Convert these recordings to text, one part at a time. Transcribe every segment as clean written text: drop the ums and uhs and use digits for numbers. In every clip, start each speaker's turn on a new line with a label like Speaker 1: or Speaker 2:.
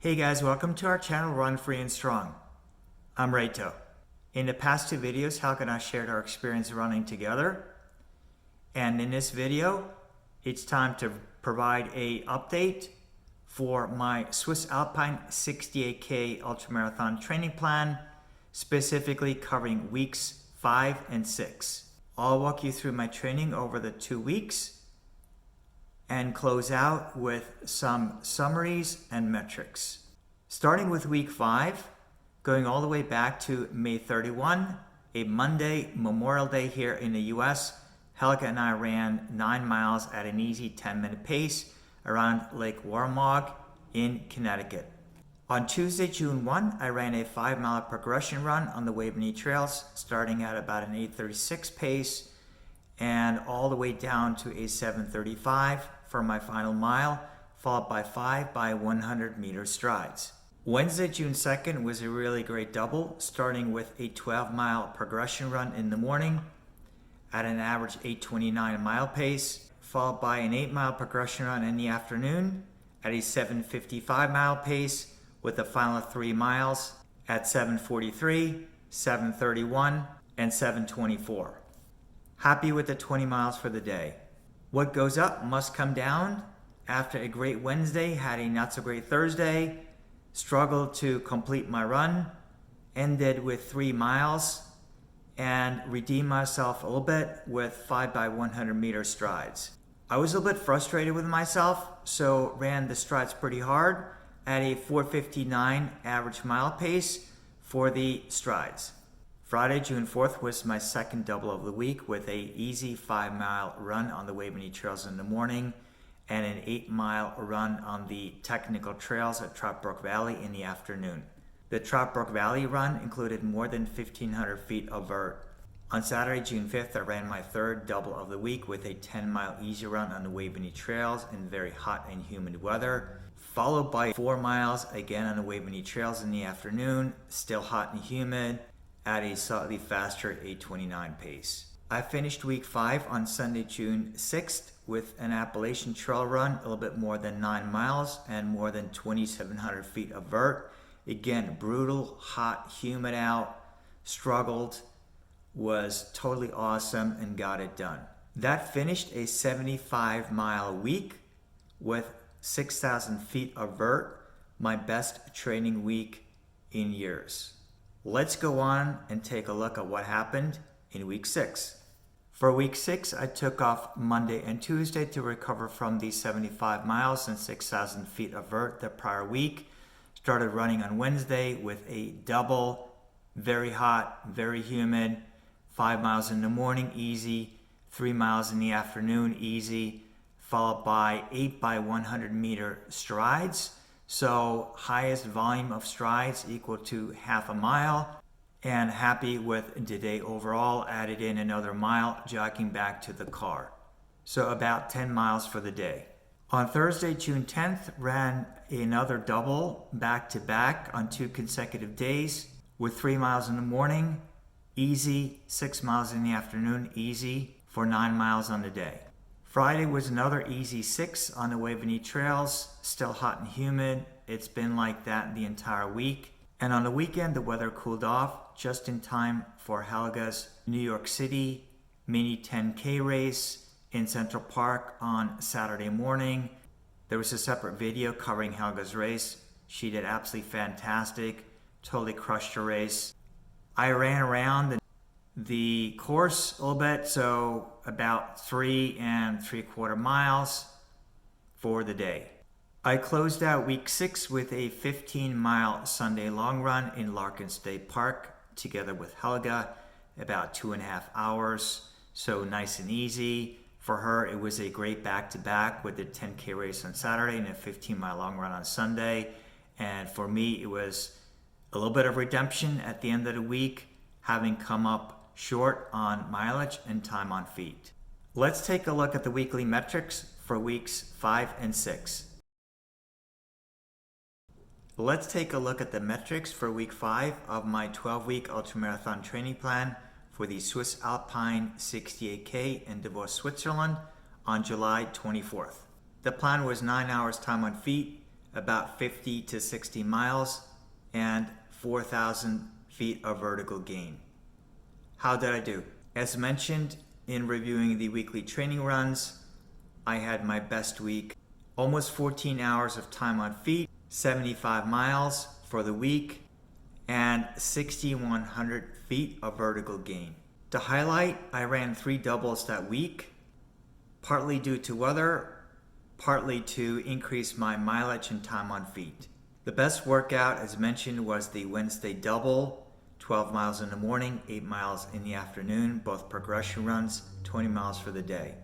Speaker 1: Hey guys, welcome to our channel Run Free and Strong. I'm Reito. In the past two videos, Helga and I shared our experience running together. And in this video, it's time to provide an update for my Swiss Alpine 68K ultramarathon training plan, specifically covering weeks 5 and 6. I'll walk you through my training over the 2 weeks and close out with some summaries and metrics. Starting with week 5, going all the way back to May 31, a Monday, Memorial Day here in the US, Helga and I ran 9 miles at an easy 10-minute pace around Lake Warmog in Connecticut. On Tuesday, June 1, I ran a 5-mile progression run on the Waveney Trails, starting at about an 8:36 pace and all the way down to a 7:35 for my final mile, followed by 5 by 100 meter strides. Wednesday, June 2nd was a really great double, starting with a 12-mile progression run in the morning at an average 8:29 mile pace, followed by an 8-mile progression run in the afternoon at a 7:55 mile pace, with the final 3 miles at 7:43, 7:31, and 7:24. Happy with the 20 miles for the day. What goes up must come down. After a great Wednesday, had a not so great Thursday, struggled to complete my run, ended with 3 miles, and redeemed myself a little bit with 5 by 100 meter strides. I was a little bit frustrated with myself, so ran the strides pretty hard at a 4:59 average mile pace for the strides. Friday, June 4th was my second double of the week with a easy 5-mile run on the Waveney Trails in the morning and an 8-mile run on the technical trails at Trout Brook Valley in the afternoon. The Trout Brook Valley run included more than 1,500 feet of vert. On Saturday, June 5th, I ran my third double of the week with a 10-mile easy run on the Waveney Trails in very hot and humid weather, followed by 4 miles again on the Waveney Trails in the afternoon, still hot and humid, at a slightly faster 8:29 pace. I finished week 5 on Sunday, June 6th with an Appalachian Trail run, a little bit more than 9 miles and more than 2,700 feet of vert. Again, brutal, hot, humid out, struggled, was totally awesome and got it done. That finished a 75-mile week with 6,000 feet of vert, my best training week in years. Let's go on and take a look at what happened in week 6. For week 6, I took off Monday and Tuesday to recover from the 75 miles and 6,000 feet of vert the prior week. Started running on Wednesday with a double, very hot, very humid, 5 miles in the morning, easy, 3 miles in the afternoon, easy, followed by 8 by 100 meter strides. So highest volume of strides equal to half a mile, and happy with the day overall. Added in another mile jogging back to the car. So about 10 miles for the day. On Thursday, June 10th, ran another double back to back on 2 consecutive days with 3 miles in the morning, easy, 6 miles in the afternoon, easy, for 9 miles on the day. Friday was another easy 6 on the Waveney Trails, still hot and humid. It's been like that the entire week. And on the weekend, the weather cooled off just in time for Helga's New York City mini 10K race in Central Park on Saturday morning. There was a separate video covering Helga's race. She did absolutely fantastic, totally crushed her race. I ran around the course a little bit, so about 3 3/4 miles for the day. I closed out week 6 with a 15-mile Sunday long run in Larkin State Park together with Helga, about 2.5 hours, so nice and easy. For her, it was a great back-to-back with the 10K race on Saturday and a 15-mile long run on Sunday. And for me, it was a little bit of redemption at the end of the week, having come up short on mileage and time on feet. Let's take a look at the weekly metrics for weeks 5 and 6. Let's take a look at the metrics for week 5 of my 12-week ultramarathon training plan for the Swiss Alpine 68K in Davos, Switzerland on July 24th. The plan was 9 hours time on feet, about 50 to 60 miles, and 4,000 feet of vertical gain. How did I do? As mentioned in reviewing the weekly training runs, I had my best week. Almost 14 hours of time on feet, 75 miles for the week, and 6,100 feet of vertical gain. To highlight, I ran 3 doubles that week, partly due to weather, partly to increase my mileage and time on feet. The best workout, as mentioned, was the Wednesday double, 12 miles in the morning, 8 miles in the afternoon, both progression runs, 20 miles for the day.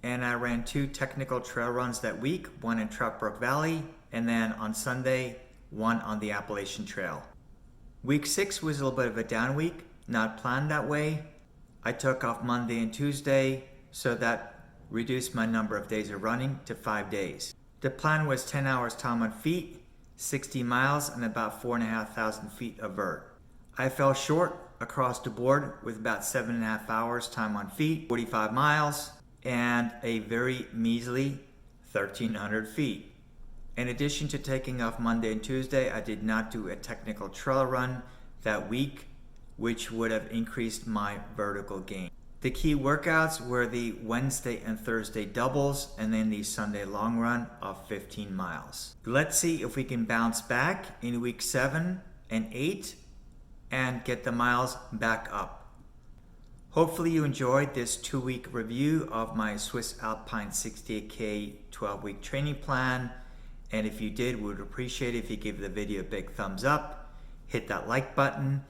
Speaker 1: And I ran 2 technical trail runs that week, one in Trout Brook Valley, and then on Sunday, one on the Appalachian Trail. Week 6 was a little bit of a down week, not planned that way. I took off Monday and Tuesday, so that reduced my number of days of running to 5 days. The plan was 10 hours time on feet, 60 miles, and about 4,500 feet of vert. I fell short across the board with about 7.5 hours time on feet, 45 miles, and a very measly 1,300 feet. In addition to taking off Monday and Tuesday, I did not do a technical trail run that week, which would have increased my vertical gain. The key workouts were the Wednesday and Thursday doubles, and then the Sunday long run of 15 miles. Let's see if we can bounce back in week 7 and 8 and get the miles back up. Hopefully you enjoyed this 2-week review of my Swiss Alpine 68K 12-week training plan. And if you did, we would appreciate it if you give the video a big thumbs up, hit that like button.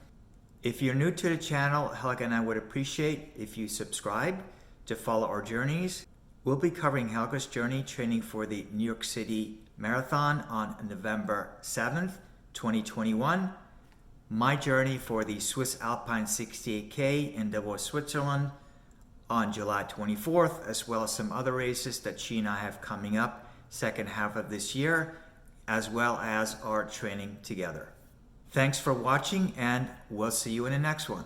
Speaker 1: If you're new to the channel, Helga and I would appreciate if you subscribe to follow our journeys. We'll be covering Helga's journey training for the New York City Marathon on November 7th, 2021. My journey for the Swiss Alpine 68K in Davos, Switzerland on July 24th, as well as some other races that she and I have coming up second half of this year, as well as our training together. Thanks for watching, and we'll see you in the next one.